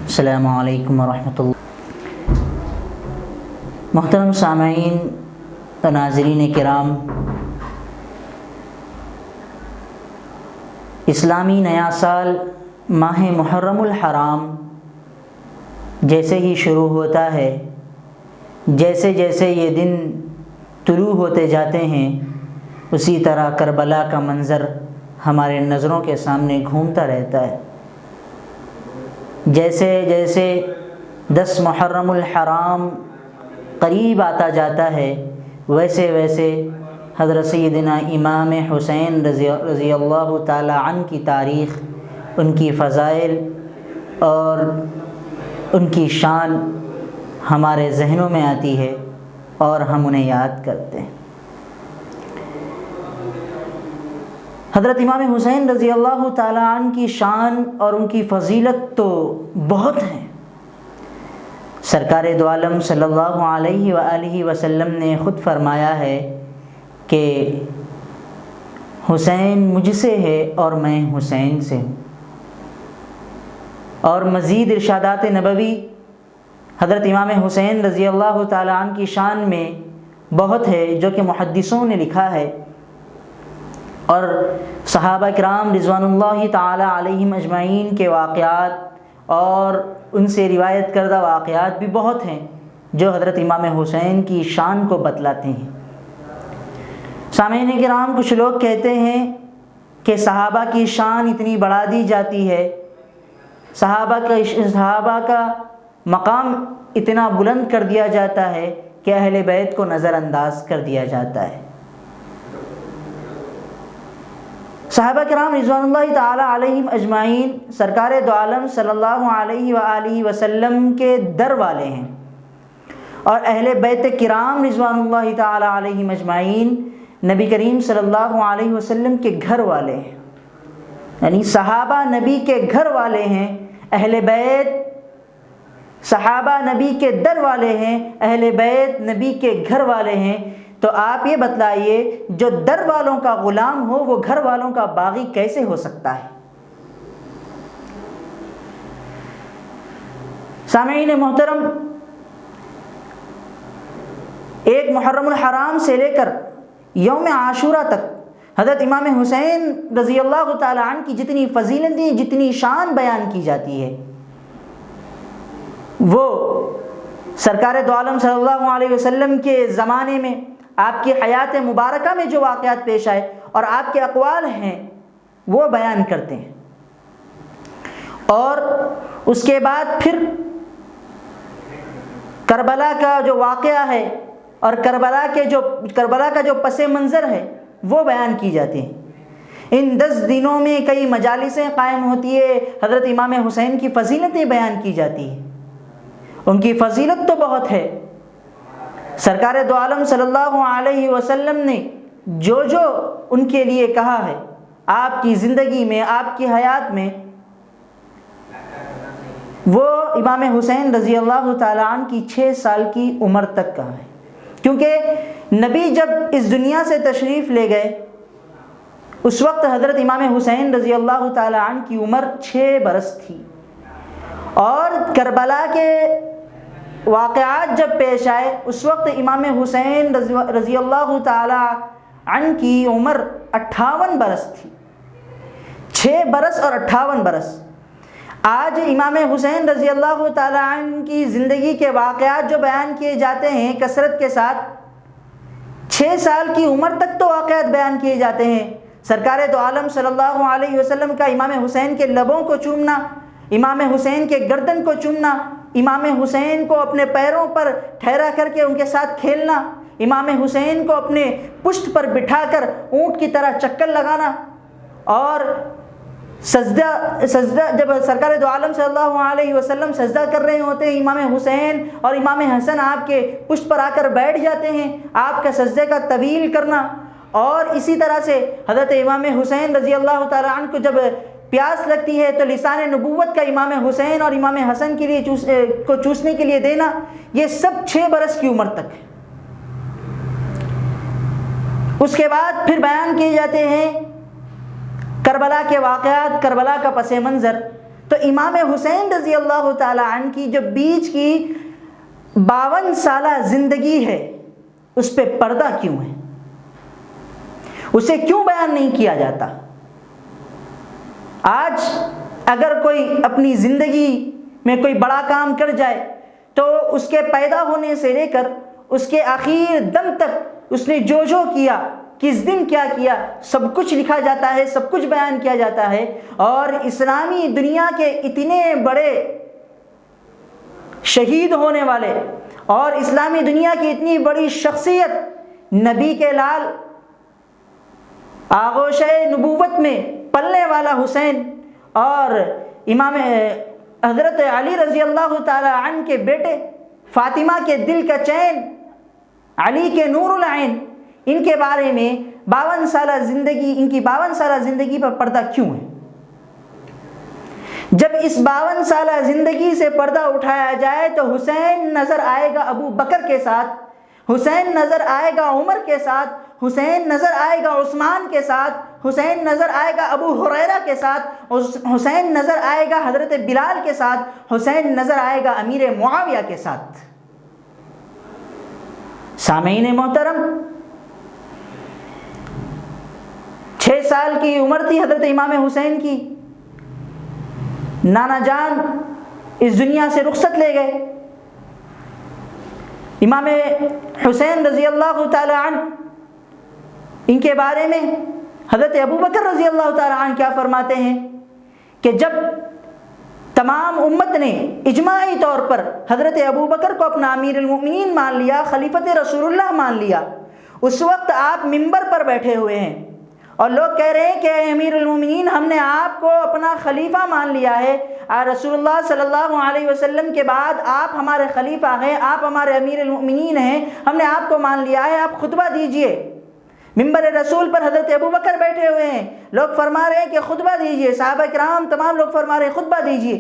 السلام علیکم ورحمۃ اللہ۔ محترم سامعین و ناظرین کرام، اسلامی نیا سال ماہ محرم الحرام جیسے ہی شروع ہوتا ہے، جیسے جیسے یہ دن طلوع ہوتے جاتے ہیں، اسی طرح کربلا کا منظر ہمارے نظروں کے سامنے گھومتا رہتا ہے۔ جیسے جیسے 10 محرم الحرام قریب آتا جاتا ہے، ویسے ویسے حضرت سیدنا امام حسین رضی اللہ تعالی عنہ کی تاریخ، ان کی فضائل اور ان کی شان ہمارے ذہنوں میں آتی ہے اور ہم انہیں یاد کرتے ہیں۔ حضرت امام حسین رضی اللہ تعالی عنہ کی شان اور ان کی فضیلت تو بہت ہیں۔ سرکار دو عالم صلی اللہ علیہ وآلہ وسلم نے خود فرمایا ہے کہ حسین مجھ سے ہے اور میں حسین سے ہوں، اور مزید ارشادات نبوی حضرت امام حسین رضی اللہ تعالی عنہ کی شان میں بہت ہے، جو کہ محدثوں نے لکھا ہے، اور صحابہ کرام رضوان اللہ تعالی علیہم اجمعین کے واقعات اور ان سے روایت کردہ واقعات بھی بہت ہیں جو حضرت امام حسین کی شان کو بتلاتے ہیں۔ سامعین کرام، کچھ لوگ کہتے ہیں کہ صحابہ کی شان اتنی بڑھا دی جاتی ہے، صحابہ کا مقام اتنا بلند کر دیا جاتا ہے کہ اہل بیت کو نظر انداز کر دیا جاتا ہے۔ صحابہ کرام رضوان اللہ تعالی علیہم اجمعین سرکار دو عالم صلی اللہ علیہ وآلہ وسلم کے در والے ہیں، اور اہل بیت کرام رضوان اللہ تعالی علیہم اجمعین نبی کریم صلی اللہ علیہ وسلم کے گھر والے ہیں، یعنی صحابہ نبی کے گھر والے ہیں، اہل بیت صحابہ نبی کے در والے ہیں، اہل بیت نبی کے گھر والے ہیں۔ تو آپ یہ بتلائیے، جو در والوں کا غلام ہو وہ گھر والوں کا باغی کیسے ہو سکتا ہے؟ سامعین محترم، ایک محرم الحرام سے لے کر یوم عاشورہ تک حضرت امام حسین رضی اللہ تعالی عنہ کی جتنی فضیلتیں، جتنی شان بیان کی جاتی ہے، وہ سرکار دو عالم صلی اللہ علیہ وسلم کے زمانے میں آپ کی حیات مبارکہ میں جو واقعات پیش آئے اور آپ کے اقوال ہیں وہ بیان کرتے ہیں، اور اس کے بعد پھر کربلا کا جو واقعہ ہے اور کربلا کا جو پس منظر ہے وہ بیان کی جاتی ہیں۔ ان 10 دنوں میں کئی مجالسیں قائم ہوتی ہے، حضرت امام حسین کی فضیلتیں بیان کی جاتی ہیں۔ ان کی فضیلت تو بہت ہے، سرکار دو عالم صلی اللہ علیہ وسلم نے جو جو ان کے لیے کہا ہے آپ کی زندگی میں، آپ کی حیات میں، وہ امام حسین رضی اللہ تعالی عنہ کی 6 سال کی عمر تک کہا ہے، کیونکہ نبی جب اس دنیا سے تشریف لے گئے اس وقت حضرت امام حسین رضی اللہ تعالی عنہ کی عمر 6 برس تھی، اور کربلا کے واقعات جب پیش آئے اس وقت امام حسین رضی اللہ تعالی عنہ کی عمر 58 برس تھی، 6 برس اور 58 برس۔ آج امام حسین رضی اللہ تعالی عنہ کی زندگی کے واقعات جو بیان کیے جاتے ہیں کثرت کے ساتھ، 6 سال کی عمر تک تو واقعات بیان کیے جاتے ہیں۔ سرکار دو عالم صلی اللہ علیہ وسلم کا امام حسین کے لبوں کو چومنا، امام حسین کے گردن کو چومنا، امام حسین کو اپنے پیروں پر ٹھہرا کر کے ان کے ساتھ کھیلنا، امام حسین کو اپنے پشت پر بٹھا کر اونٹ کی طرح چکر لگانا، اور سجدہ جب سرکار دو عالم صلی اللہ علیہ وسلم سجدہ کر رہے ہوتے ہیں، امام حسین اور امام حسن آپ کے پشت پر آ کر بیٹھ جاتے ہیں، آپ کا سجدے کا طویل کرنا، اور اسی طرح سے حضرت امام حسین رضی اللہ تعالی عنہ کو جب پیاس لگتی ہے تو لسان نبوت کا امام حسین اور امام حسن کے لیے چوسنے کے لیے دینا، یہ سب 6 برس کی عمر تک ہے۔ اس کے بعد پھر بیان کیے جاتے ہیں کربلا کے واقعات، کربلا کا پس منظر۔ تو امام حسین رضی اللہ تعالی عنہ کی جو بیچ کی 52 سالہ زندگی ہے اس پہ پردہ کیوں ہے؟ اسے کیوں بیان نہیں کیا جاتا؟ آج اگر کوئی اپنی زندگی میں کوئی بڑا کام کر جائے تو اس کے پیدا ہونے سے لے کر اس کے آخر دم تک اس نے جو کیا، کس دن کیا کیا، سب کچھ لکھا جاتا ہے، سب کچھ بیان کیا جاتا ہے۔ اور اسلامی دنیا کے اتنے بڑے شہید ہونے والے اور اسلامی دنیا کی اتنی بڑی شخصیت، نبی کے لال، آغوش نبوت میں پلنے والا حسین اور امام حضرت علی رضی اللہ تعالی عنہ کے بیٹے، فاطمہ کے دل کا چین، علی کے نور العین، ان کے بارے میں 52 سالہ زندگی، ان کی 52 سالہ زندگی پر پردہ کیوں ہے؟ جب اس 52 سالہ زندگی سے پردہ اٹھایا جائے تو حسین نظر آئے گا ابو بکر کے ساتھ، حسین نظر آئے گا عمر کے ساتھ، حسین نظر آئے گا عثمان کے ساتھ، حسین نظر آئے گا ابو ہریرہ کے ساتھ، حسین نظر آئے گا حضرت بلال کے ساتھ، حسین نظر آئے گا امیر معاویہ کے ساتھ۔ سامعین محترم، 6 سال کی عمر تھی حضرت امام حسین کی، نانا جان اس دنیا سے رخصت لے گئے۔ امام حسین رضی اللہ تعالی عنہ، ان کے بارے میں حضرت ابو بکر رضی اللہ تعالی عنہ کیا فرماتے ہیں کہ جب تمام امت نے اجماعی طور پر حضرت ابو بکر کو اپنا امیر المؤمنین مان لیا، خلیفۃ رسول اللہ مان لیا، اس وقت آپ منبر پر بیٹھے ہوئے ہیں اور لوگ کہہ رہے ہیں کہ اے امیر المؤمنین، ہم نے آپ کو اپنا خلیفہ مان لیا ہے، رسول اللہ صلی اللہ علیہ وسلم کے بعد آپ ہمارے خلیفہ ہیں، آپ ہمارے امیر المؤمنین ہیں، ہم نے آپ کو مان لیا ہے، آپ خطبہ دیجئے۔ منبر رسول پر حضرت ابو بکر بیٹھے ہوئے ہیں، لوگ فرما رہے ہیں کہ خطبہ دیجئے، صحابہ کرام تمام لوگ فرما رہے ہیں خطبہ دیجئے۔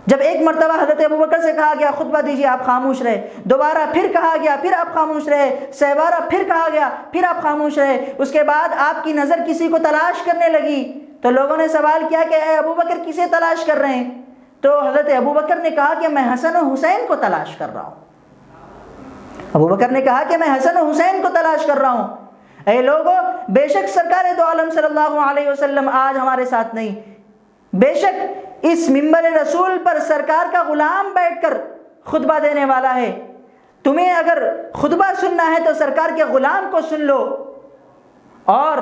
جب ایک مرتبہ حضرت ابو بکر سے کہا گیا خطبہ دیجئے، آپ خاموش رہے، دوبارہ پھر کہا گیا، پھر آپ خاموش رہے، سہوارہ پھر کہا گیا، پھر آپ خاموش رہے۔ اس کے بعد آپ کی نظر کسی کو تلاش کرنے لگی تو لوگوں نے سوال کیا کہ اے ابو بکر کسے تلاش کر رہے ہیں؟ تو حضرت ابو بکر نے کہا کہ میں حسن و حسین کو تلاش کر رہا ہوں۔ ابو بکر نے کہا کہ میں حسن و حسین کو تلاش کر رہا ہوں۔ اے لوگو، بے شک سرکار دو عالم صلی اللہ علیہ وسلم آج ہمارے ساتھ نہیں، بے شک اس منبر رسول پر سرکار کا غلام بیٹھ کر خطبہ دینے والا ہے، تمہیں اگر خطبہ سننا ہے تو سرکار کے غلام کو سن لو۔ اور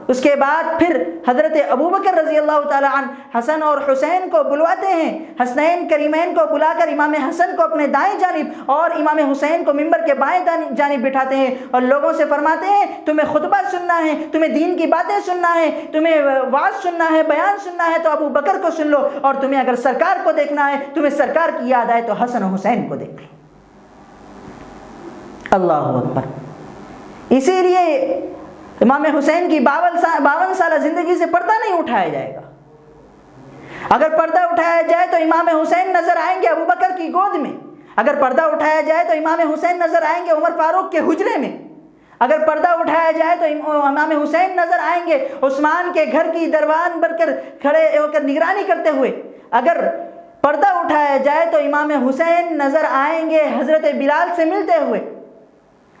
اس کے بعد پھر حضرت ابو بکر رضی اللہ تعالی عنہ حسن اور حسین کو بلواتے ہیں، حسنین کریمین کو بلا کر امام حسن کو اپنے دائیں جانب اور امام حسین کو منبر کے بائیں جانب بٹھاتے ہیں اور لوگوں سے فرماتے ہیں تمہیں خطبہ سننا ہے، تمہیں دین کی باتیں سننا ہے، تمہیں وعظ سننا ہے، بیان سننا ہے تو ابو بکر کو سن لو، اور تمہیں اگر سرکار کو دیکھنا ہے، تمہیں سرکار کی یاد آئے تو حسن و حسین کو دیکھ لو۔ اللہ اکبر۔ اسی لیے امام حسین کی 52 سالہ زندگی سے پردہ نہیں اٹھایا جائے گا۔ اگر پردہ اٹھایا جائے تو امام حسین نظر آئیں گے ابو بکر کی گود میں، اگر پردہ اٹھایا جائے تو امام حسین نظر آئیں گے عمر فاروق کے حجرے میں، اگر پردہ اٹھایا جائے تو امام حسین نظر آئیں گے عثمان کے گھر کی دروان بن کر کھڑے ہو کر نگرانی کرتے ہوئے، اگر پردہ اٹھایا جائے تو امام حسین نظر آئیں گے حضرت بلال سے ملتے ہوئے،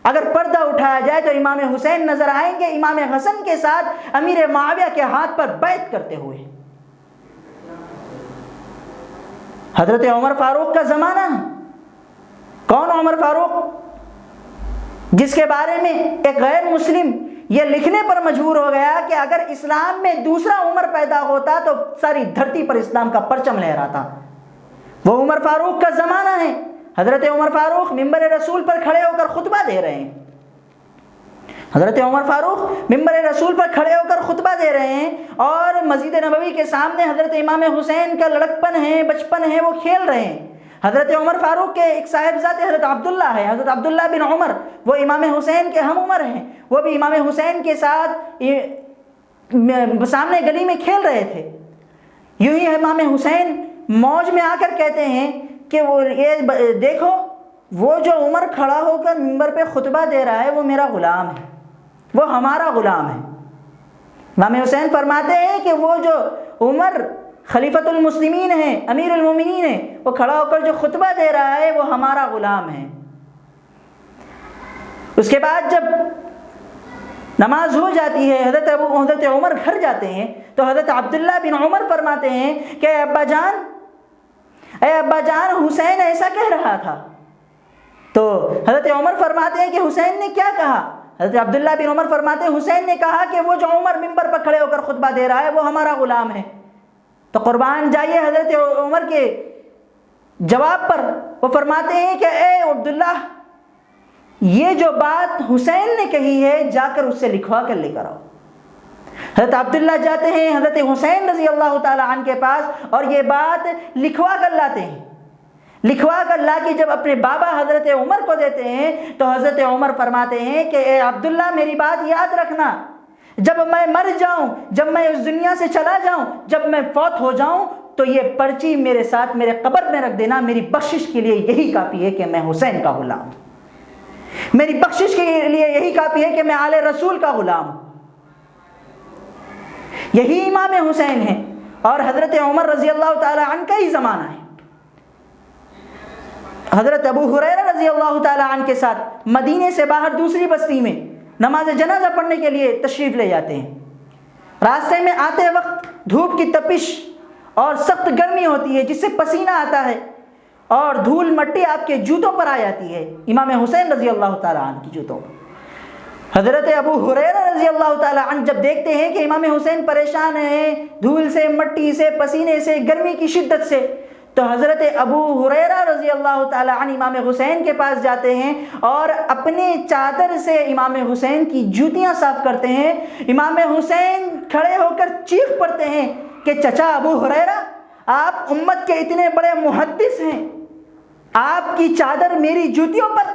اگر پردہ اٹھایا جائے تو امام حسین نظر آئیں گے امام حسن کے ساتھ امیر معاویہ کے ہاتھ پر بیعت کرتے ہوئے۔ حضرت عمر فاروق کا زمانہ ہے۔ کون عمر فاروق؟ جس کے بارے میں ایک غیر مسلم یہ لکھنے پر مجبور ہو گیا کہ اگر اسلام میں دوسرا عمر پیدا ہوتا تو ساری دھرتی پر اسلام کا پرچم لہراتا۔ وہ عمر فاروق کا زمانہ ہے۔ حضرت عمر فاروق منبر رسول پر کھڑے ہو کر خطبہ دے رہے ہیں، حضرت عمر فاروق منبر رسول پر کھڑے ہو کر خطبہ دے رہے ہیں اور مسجد نبوی کے سامنے حضرت امام حسین کا لڑکپن ہے، بچپن ہے، وہ کھیل رہے ہیں۔ حضرت عمر فاروق کے ایک صاحبزادے حضرت عبداللہ ہے، حضرت عبداللہ بن عمر، وہ امام حسین کے ہم عمر ہیں، وہ بھی امام حسین کے ساتھ سامنے گلی میں کھیل رہے تھے۔ یوں ہی امام حسین موج میں آ کر کہتے ہیں کہ وہ یہ دیکھو، وہ جو عمر کھڑا ہو کر منبر پہ خطبہ دے رہا ہے وہ میرا غلام ہے، وہ ہمارا غلام ہے۔ امام حسین فرماتے ہیں کہ وہ جو عمر خلیفۃ المسلمین ہیں، امیر المومنین ہیں، وہ کھڑا ہو کر جو خطبہ دے رہا ہے وہ ہمارا غلام ہے۔ اس کے بعد جب نماز ہو جاتی ہے، حضرت عمر گھر جاتے ہیں تو حضرت عبداللہ بن عمر فرماتے ہیں کہ اے ابا جان حسین ایسا کہہ رہا تھا۔ تو حضرت عمر فرماتے ہیں کہ حسین نے کیا کہا؟ حضرت عبداللہ بن عمر فرماتے ہیں حسین نے کہا کہ وہ جو عمر ممبر پر کھڑے ہو کر خطبہ دے رہا ہے وہ ہمارا غلام ہے۔ تو قربان جائیے حضرت عمر کے جواب پر، وہ فرماتے ہیں کہ اے عبداللہ، یہ جو بات حسین نے کہی ہے جا کر اس سے لکھوا کر لے کر آؤ۔ حضرت عبداللہ جاتے ہیں حضرت حسین رضی اللہ تعالی عنہ کے پاس اور یہ بات لکھوا کر لاتے ہیں۔ لکھوا کر لا کے جب اپنے بابا حضرت عمر کو دیتے ہیں تو حضرت عمر فرماتے ہیں کہ اے عبداللہ، میری بات یاد رکھنا، جب میں مر جاؤں، جب میں اس دنیا سے چلا جاؤں، جب میں فوت ہو جاؤں تو یہ پرچی میرے ساتھ میرے قبر میں رکھ دینا، میری بخشش کے لیے یہی کافی ہے کہ میں حسین کا غلام ہوں، میری بخشش کے لیے یہی کافی ہے کہ میں آل رسول کا غلام ہوں۔ یہی امام حسین ہیں اور حضرت عمر رضی اللہ تعالی عنہ کا ہی زمانہ ہے۔ حضرت ابو ہریرہ رضی اللہ تعالی عنہ کے ساتھ مدینے سے باہر دوسری بستی میں نماز جنازہ پڑھنے کے لیے تشریف لے جاتے ہیں۔ راستے میں آتے وقت دھوپ کی تپش اور سخت گرمی ہوتی ہے جس سے پسینہ آتا ہے اور دھول مٹی آپ کے جوتوں پر آ جاتی ہے، امام حسین رضی اللہ تعالی عنہ کی جوتوں پر۔ حضرت ابو ہریرہ رضی اللہ تعالی عنہ جب دیکھتے ہیں کہ امام حسین پریشان ہیں دھول سے، مٹی سے، پسینے سے، گرمی کی شدت سے، تو حضرت ابو ہریرہ رضی اللہ تعالی عنہ امام حسین کے پاس جاتے ہیں اور اپنے چادر سے امام حسین کی جوتیاں صاف کرتے ہیں۔ امام حسین کھڑے ہو کر چیخ پڑتے ہیں کہ چچا ابو ہریرہ، آپ امت کے اتنے بڑے محدث ہیں، آپ کی چادر میری جوتیوں پر؟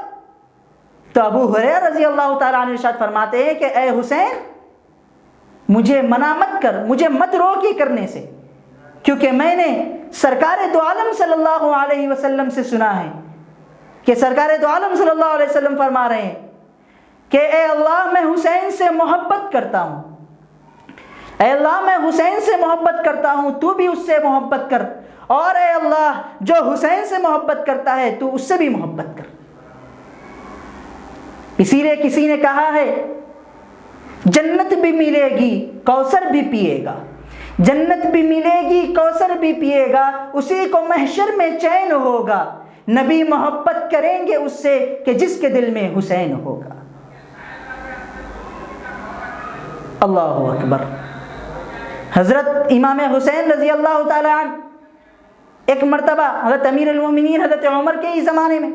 تو ابو ہریرہ رضی اللہ تعالی عنہ ارشاد فرماتے ہیں کہ اے حسین، مجھے منع مت کر، مجھے مت روک یہ کرنے سے، کیونکہ میں نے سرکار دو عالم صلی اللہ علیہ وسلم سے سنا ہے کہ سرکار دو عالم صلی اللہ علیہ وسلم فرما رہے ہیں کہ اے اللہ، میں حسین سے محبت کرتا ہوں، اے اللہ میں حسین سے محبت کرتا ہوں، تو بھی اس سے محبت کر، اور اے اللہ جو حسین سے محبت کرتا ہے تو اس سے بھی محبت کر۔ اسی لیے کسی نے کہا ہے جنت بھی ملے گی، کوثر بھی پیے گا، جنت بھی ملے گی، کوثر بھی پیے گا، اسی کو محشر میں چین ہوگا، نبی محبت کریں گے اس سے کہ جس کے دل میں حسین ہوگا۔ اللہ اکبر۔ حضرت امام حسین رضی اللہ تعالی عنہ ایک مرتبہ حضرت امیر المومنین حضرت عمر کے ہی زمانے میں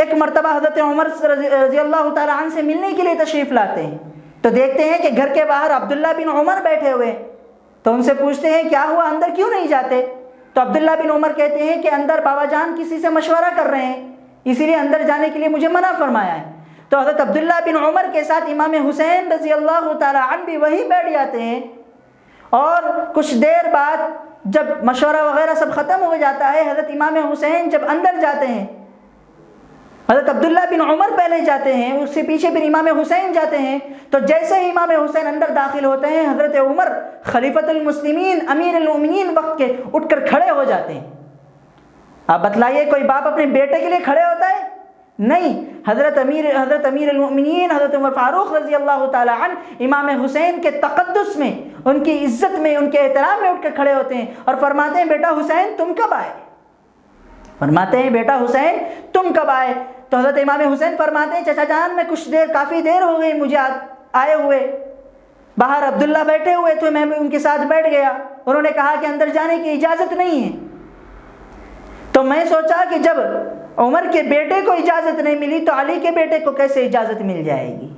ایک مرتبہ حضرت عمر رضی اللہ تعالی عنہ سے ملنے کے لیے تشریف لاتے ہیں تو دیکھتے ہیں کہ گھر کے باہر عبداللہ بن عمر بیٹھے ہوئے ہیں، تو ان سے پوچھتے ہیں کیا ہوا، اندر کیوں نہیں جاتے؟ تو عبداللہ بن عمر کہتے ہیں کہ اندر بابا جان کسی سے مشورہ کر رہے ہیں، اسی لیے اندر جانے کے لیے مجھے منع فرمایا ہے۔ تو حضرت عبداللہ بن عمر کے ساتھ امام حسین رضی اللہ تعالی عنہ بھی وہیں بیٹھ جاتے ہیں، اور کچھ دیر بعد جب مشورہ وغیرہ سب ختم ہو جاتا ہے، حضرت امام حسین جب اندر جاتے ہیں، حضرت عبداللہ بن عمر پہلے جاتے ہیں، اس سے پیچھے پھر امام حسین جاتے ہیں، تو جیسے ہی امام حسین اندر داخل ہوتے ہیں، حضرت عمر خلیفۃ المسلمین امیر المومنین وقت کے اٹھ کر کھڑے ہو جاتے ہیں۔ آپ بتلائیے کوئی باپ اپنے بیٹے کے لیے کھڑے ہوتا ہے؟ نہیں، حضرت امیر المومنین حضرت عمر فاروق رضی اللہ تعالی عنہ امام حسین کے تقدس میں، ان کی عزت میں، ان کے احترام میں اٹھ کر کھڑے ہوتے ہیں اور فرماتے ہیں بیٹا حسین تم کب آئے؟ فرماتے ہیں بیٹا حسین تم کب آئے؟ تو حضرت امام حسین فرماتے ہیں چچا جان میں کافی دیر ہو گئی مجھے آئے ہوئے، باہر عبداللہ بیٹھے ہوئے تھے، میں ان کے ساتھ بیٹھ گیا، انہوں نے کہا کہ اندر جانے کی اجازت نہیں ہے، تو میں سوچا کہ جب عمر کے بیٹے کو اجازت نہیں ملی تو علی کے بیٹے کو کیسے اجازت مل جائے گی؟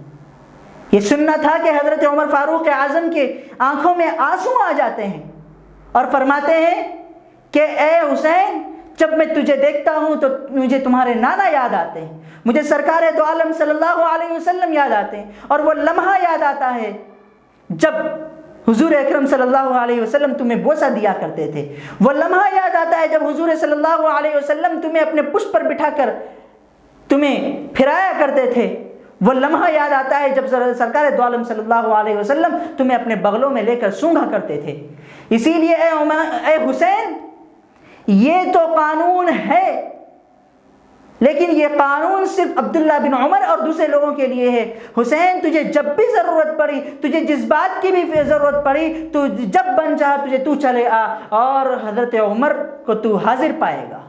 یہ سننا تھا کہ حضرت عمر فاروق اعظم کے آنکھوں میں آنسو آ جاتے ہیں اور فرماتے ہیں کہ اے حسین، جب میں تجھے دیکھتا ہوں تو مجھے تمہارے نانا یاد آتے ہیں، مجھے سرکار دو عالم صلی اللہ علیہ وسلم یاد آتے ہیں، اور وہ لمحہ یاد آتا ہے جب حضور اکرم صلی اللہ علیہ وسلم تمہیں بوسہ دیا کرتے تھے، وہ لمحہ یاد آتا ہے جب حضور صلی اللہ علیہ وسلم تمہیں اپنے پشت پر بٹھا کر تمہیں پھرایا کرتے تھے، وہ لمحہ یاد آتا ہے جب سرکار دو عالم صلی اللہ علیہ وسلم تمہیں اپنے بغلوں میں لے کر سونگھا کرتے تھے۔ اسی لیے اے حسین، یہ تو قانون ہے، لیکن یہ قانون صرف عبداللہ بن عمر اور دوسرے لوگوں کے لیے ہے۔ حسین، تجھے جب بھی ضرورت پڑی، تجھے جس بات کی بھی ضرورت پڑی، تو جب بن چاہا تجھے تو چلے آ، اور حضرت عمر کو تو حاضر پائے گا،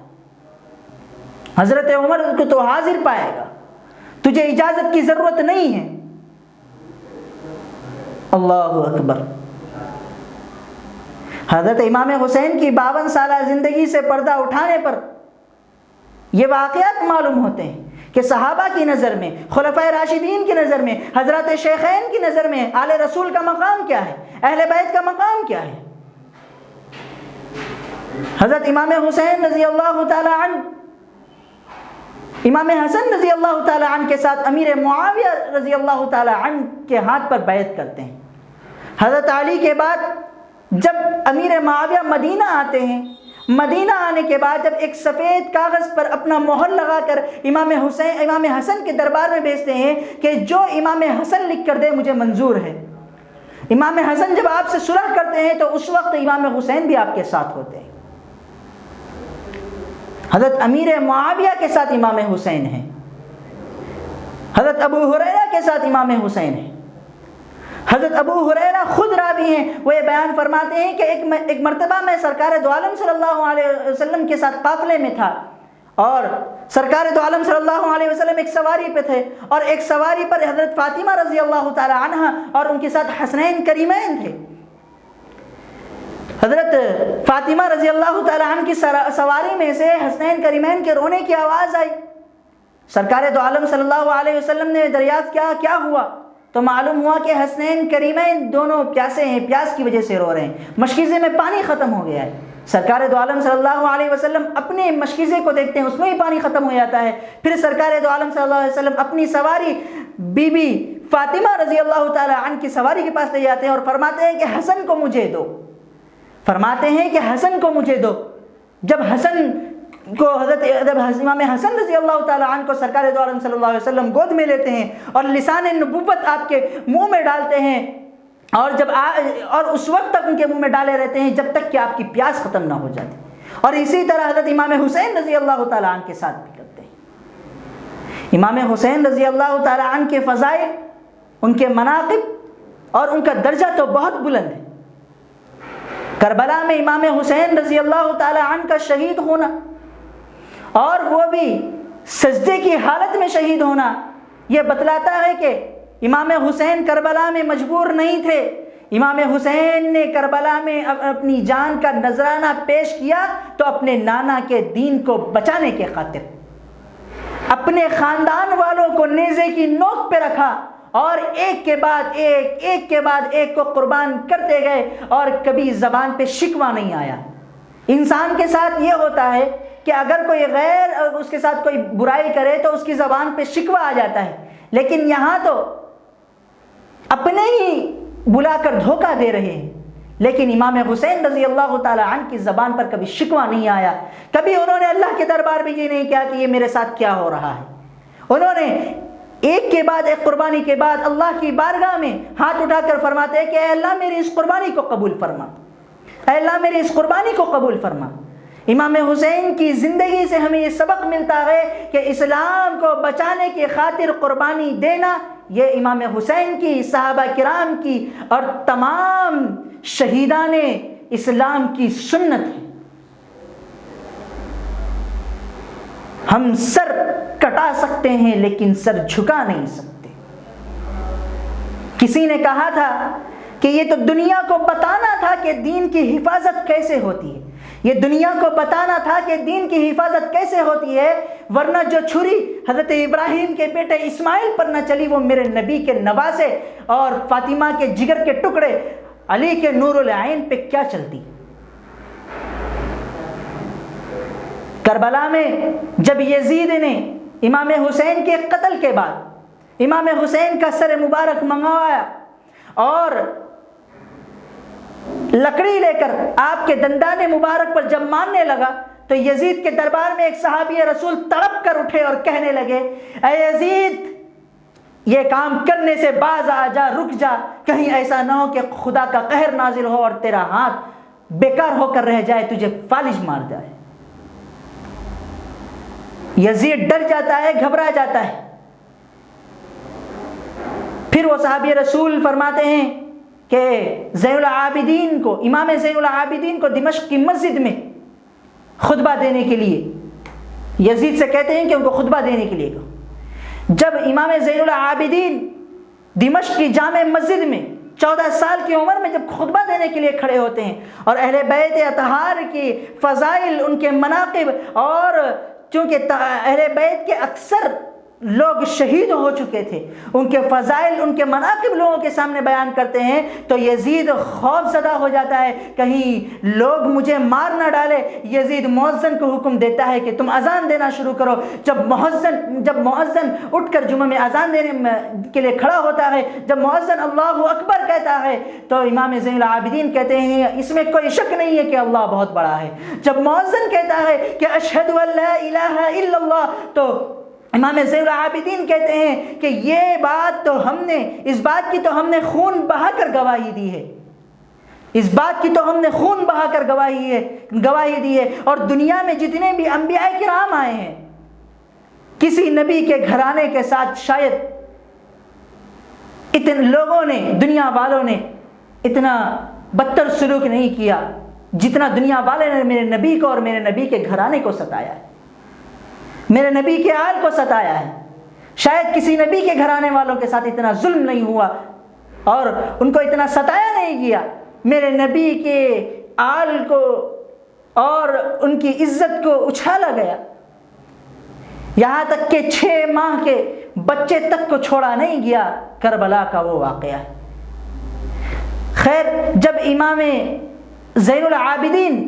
حضرت عمر کو تو حاضر پائے گا، تجھے اجازت کی ضرورت نہیں ہے۔ اللہ اکبر۔ حضرت امام حسین کی 52 سالہ زندگی سے پردہ اٹھانے پر یہ واقعات معلوم ہوتے ہیں کہ صحابہ کی نظر میں، خلفائے راشدین کی نظر میں، حضرات شیخین کی نظر میں آل رسول کا مقام کیا ہے، اہل بیت کا مقام کیا ہے۔ حضرت امام حسین رضی اللہ تعالی عنہ امام حسن رضی اللہ تعالی عنہ کے ساتھ امیر معاویہ رضی اللہ تعالی عنہ کے ہاتھ پر بیعت کرتے ہیں۔ حضرت علی کے بعد جب امیر معاویہ مدینہ آتے ہیں، مدینہ آنے کے بعد جب ایک سفید کاغذ پر اپنا مہر لگا کر امام حسن کے دربار میں بھیجتے ہیں کہ جو امام حسن لکھ کر دے مجھے منظور ہے۔ امام حسن جب آپ سے صلح کرتے ہیں تو اس وقت امام حسین بھی آپ کے ساتھ ہوتے ہیں۔ حضرت امیر معاویہ کے ساتھ امام حسین ہیں، حضرت ابو ہریرہ کے ساتھ امام حسین ہیں۔ حضرت ابو ہریرہ خود راوی ہیں، وہ یہ بیان فرماتے ہیں کہ ایک مرتبہ میں سرکار دو عالم صلی اللہ علیہ وسلم کے ساتھ قافلے میں تھا، اور سرکار دو عالم صلی اللہ علیہ وسلم ایک سواری پہ تھے، اور ایک سواری پر حضرت فاطمہ رضی اللہ تعالی عنہ اور ان کے ساتھ حسنین کریمین تھے۔ حضرت فاطمہ رضی اللہ تعالی عنہ کی سواری میں سے حسنین کریمین کے رونے کی آواز آئی۔ سرکار دو عالم صلی اللہ علیہ وسلم نے دریافت کیا ہوا، تو معلوم ہوا کہ حسنین کریمین دونوں پیاسے ہیں، پیاس کی وجہ سے رو رہے ہیں، مشکیزے میں پانی ختم ہو گیا ہے۔ سرکار دو عالم صلی اللہ علیہ وسلم اپنے مشکیزے کو دیکھتے ہیں، اس میں ہی پانی ختم ہو جاتا ہے۔ پھر سرکار دو عالم صلی اللہ علیہ وسلم اپنی سواری بی بی فاطمہ رضی اللہ تعالی عنہ کی سواری کے پاس لے جاتے ہیں اور فرماتے ہیں کہ حسن کو مجھے دو، فرماتے ہیں کہ حسن کو مجھے دو۔ جب حسن کو حضرت امام حسن رضی اللہ تعالی عنہ کو سرکار دو عالم صلی اللہ علیہ وسلم گود میں لیتے ہیں اور لسان نبوت آپ کے منہ میں ڈالتے ہیں، اور اس وقت تک ان کے منہ میں ڈالے رہتے ہیں جب تک کہ آپ کی پیاس ختم نہ ہو جاتی، اور اسی طرح حضرت امام حسین رضی اللہ تعالی عنہ کے ساتھ بھی کرتے ہیں۔ امام حسین رضی اللہ تعالی عنہ کے فضائل، ان کے مناقب اور ان کا درجہ تو بہت بلند ہے۔ کربلا میں امام حسین رضی اللہ تعالی عنہ کا شہید ہونا، اور وہ بھی سجدے کی حالت میں شہید ہونا، یہ بتلاتا ہے کہ امام حسین کربلا میں مجبور نہیں تھے۔ امام حسین نے کربلا میں اپنی جان کا نذرانہ پیش کیا تو اپنے نانا کے دین کو بچانے کے خاطر اپنے خاندان والوں کو نیزے کی نوک پہ رکھا، اور ایک کے بعد ایک کو قربان کرتے گئے، اور کبھی زبان پہ شکوہ نہیں آیا۔ انسان کے ساتھ یہ ہوتا ہے کہ اگر کوئی غیر اس کے ساتھ کوئی برائی کرے تو اس کی زبان پہ شکوہ آ جاتا ہے، لیکن یہاں تو اپنے ہی بلا کر دھوکہ دے رہے ہیں۔ لیکن امام حسین رضی اللہ تعالی عنہ کی زبان پر کبھی شکوہ نہیں آیا، کبھی انہوں نے اللہ کے دربار میں یہ نہیں کہا کہ یہ میرے ساتھ کیا ہو رہا ہے۔ انہوں نے ایک کے بعد ایک قربانی کے بعد اللہ کی بارگاہ میں ہاتھ اٹھا کر فرماتے ہیں کہ اے اللہ میری اس قربانی کو قبول فرما، اے اللہ میری اس قربانی کو قبول فرما۔ امام حسین کی زندگی سے ہمیں یہ سبق ملتا ہے کہ اسلام کو بچانے کی خاطر قربانی دینا، یہ امام حسین کی، صحابہ کرام کی اور تمام شہیدان اسلام کی سنت ہے۔ ہم سر کٹا سکتے ہیں لیکن سر جھکا نہیں سکتے۔ کسی نے کہا تھا کہ یہ تو دنیا کو بتانا تھا کہ دین کی حفاظت کیسے ہوتی ہے، یہ دنیا کو بتانا تھا کہ دین کی حفاظت کیسے ہوتی ہے، ورنہ جو چھری حضرت ابراہیم کے بیٹے اسماعیل پر نہ چلی وہ میرے نبی کے نواسے اور فاطمہ کے جگر کے ٹکڑے علی کے نور العین پہ کیا چلتی۔ کربلا میں جب یزید نے امام حسین کے قتل کے بعد امام حسین کا سر مبارک منگوایا اور لکڑی لے کر آپ کے دندان مبارک پر جب مارنے لگا تو یزید کے دربار میں ایک صحابی رسول تڑپ کر اٹھے اور کہنے لگے، اے یزید یہ کام کرنے سے باز آ جا، رک جا، کہیں ایسا نہ ہو کہ خدا کا قہر نازل ہو اور تیرا ہاتھ بیکار ہو کر رہ جائے، تجھے فالج مار جائے۔ یزید ڈر جاتا ہے، گھبرا جاتا ہے۔ پھر وہ صحابی رسول فرماتے ہیں کہ زین العابدین کو، امام زین العابدین کو دمشق کی مسجد میں خطبہ دینے کے لیے یزید سے کہتے ہیں کہ ان کو خطبہ دینے کے لیے کہو۔ جب امام زین العابدین دمشق کی جامع مسجد میں 14 سال کی عمر میں جب خطبہ دینے کے لیے کھڑے ہوتے ہیں، اور اہل بیت اطہار کی فضائل، ان کے مناقب، اور چونکہ اہل بیت کے اکثر لوگ شہید ہو چکے تھے، ان کے فضائل، ان کے مناقب لوگوں کے سامنے بیان کرتے ہیں، تو یزید خوف زدہ ہو جاتا ہے، کہیں لوگ مجھے مار نہ ڈالے۔ یزید مؤذن کو حکم دیتا ہے کہ تم اذان دینا شروع کرو۔ جب مؤذن اٹھ کر جمعہ میں اذان دینے کے لیے کھڑا ہوتا ہے، جب مؤذن اللہ اکبر کہتا ہے، تو امام زین العابدین کہتے ہیں اس میں کوئی شک نہیں ہے کہ اللہ بہت بڑا ہے۔ جب مؤذن کہتا ہے کہ اشہد ان لا الہ الا اللہ، تو امام زین العابدین کہتے ہیں کہ یہ بات تو اس بات کی تو ہم نے خون بہا کر گواہی دی ہے، اس بات کی تو ہم نے خون بہا کر گواہی دی ہے، اور دنیا میں جتنے بھی انبیاء کرام آئے ہیں، کسی نبی کے گھرانے کے ساتھ شاید اتنے لوگوں نے، دنیا والوں نے اتنا بدتر سلوک نہیں کیا جتنا دنیا والے نے میرے نبی کو اور میرے نبی کے گھرانے کو ستایا ہے، میرے نبی کے آل کو ستایا ہے۔ شاید کسی نبی کے گھرانے والوں کے ساتھ اتنا ظلم نہیں ہوا اور ان کو اتنا ستایا نہیں گیا۔ میرے نبی کے آل کو اور ان کی عزت کو اچھالا گیا، یہاں تک کہ 6 ماہ کے بچے تک کو چھوڑا نہیں گیا۔ کربلا کا وہ واقعہ۔ خیر، جب امام زین العابدین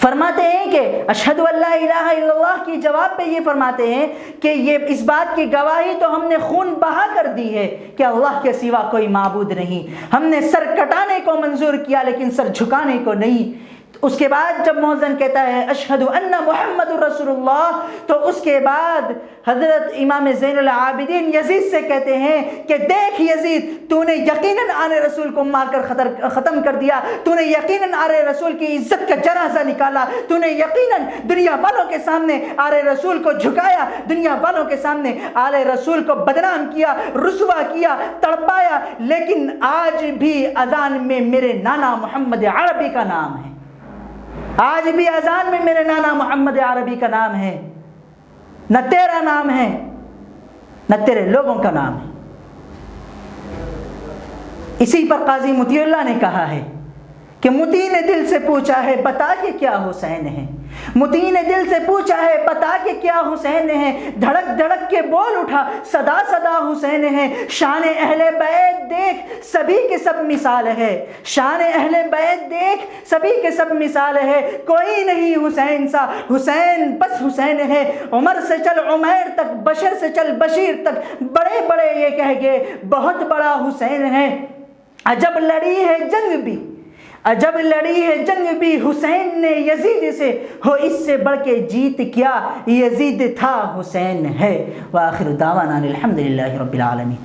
فرماتے ہیں کہ اشہد ان لا الہ الا اللہ کی جواب پہ یہ فرماتے ہیں کہ یہ اس بات کی گواہی تو ہم نے خون بہا کر دی ہے کہ اللہ کے سوا کوئی معبود نہیں، ہم نے سر کٹانے کو منظور کیا لیکن سر جھکانے کو نہیں۔ اس کے بعد جب مؤذن کہتا ہے اشہد ان محمد رسول اللہ، تو اس کے بعد حضرت امام زین العابدین یزید سے کہتے ہیں کہ دیکھ یزید، تو نے یقیناً آل رسول کو مار کر ختم کر دیا، تو نے یقیناً آل رسول کی عزت کا جنازہ نکالا، تو نے یقیناً دنیا والوں کے سامنے آل رسول کو جھکایا، دنیا والوں کے سامنے آل رسول کو بدنام کیا، رسوا کیا، تڑپایا، لیکن آج بھی اذان میں میرے نانا محمد عربی کا نام ہے، آج بھی اذان میں میرے نانا محمد عربی کا نام ہے، نہ تیرا نام ہے نہ تیرے لوگوں کا نام ہے۔ اسی پر قاضی مطیع اللہ نے کہا ہے کہ مطیع نے دل سے پوچھا ہے بتا کہ کیا حسین ہے، مطیع نے دل سے پوچھا ہے بتا کہ کیا حسین ہے، دھڑک دھڑک کے بول اٹھا صدا صدا حسین ہے، شان اہل بیت دیکھ سبھی کے سب مثال ہے، شان اہل بیت دیکھ سبھی کے سب مثال ہے، کوئی نہیں حسین سا، حسین بس حسین ہے، عمر سے چل عمیر تک، بشر سے چل بشیر تک، بڑے بڑے یہ کہہ گے بہت بڑا حسین ہے۔ عجب لڑی ہے جنگ بھی، عجب لڑی ہے جنگ بھی حسین نے یزید سے، ہو اس سے بڑھ کے جیت کیا، یزید تھا حسین ہے۔ وآخر دعوانا الحمدللہ رب العالمین۔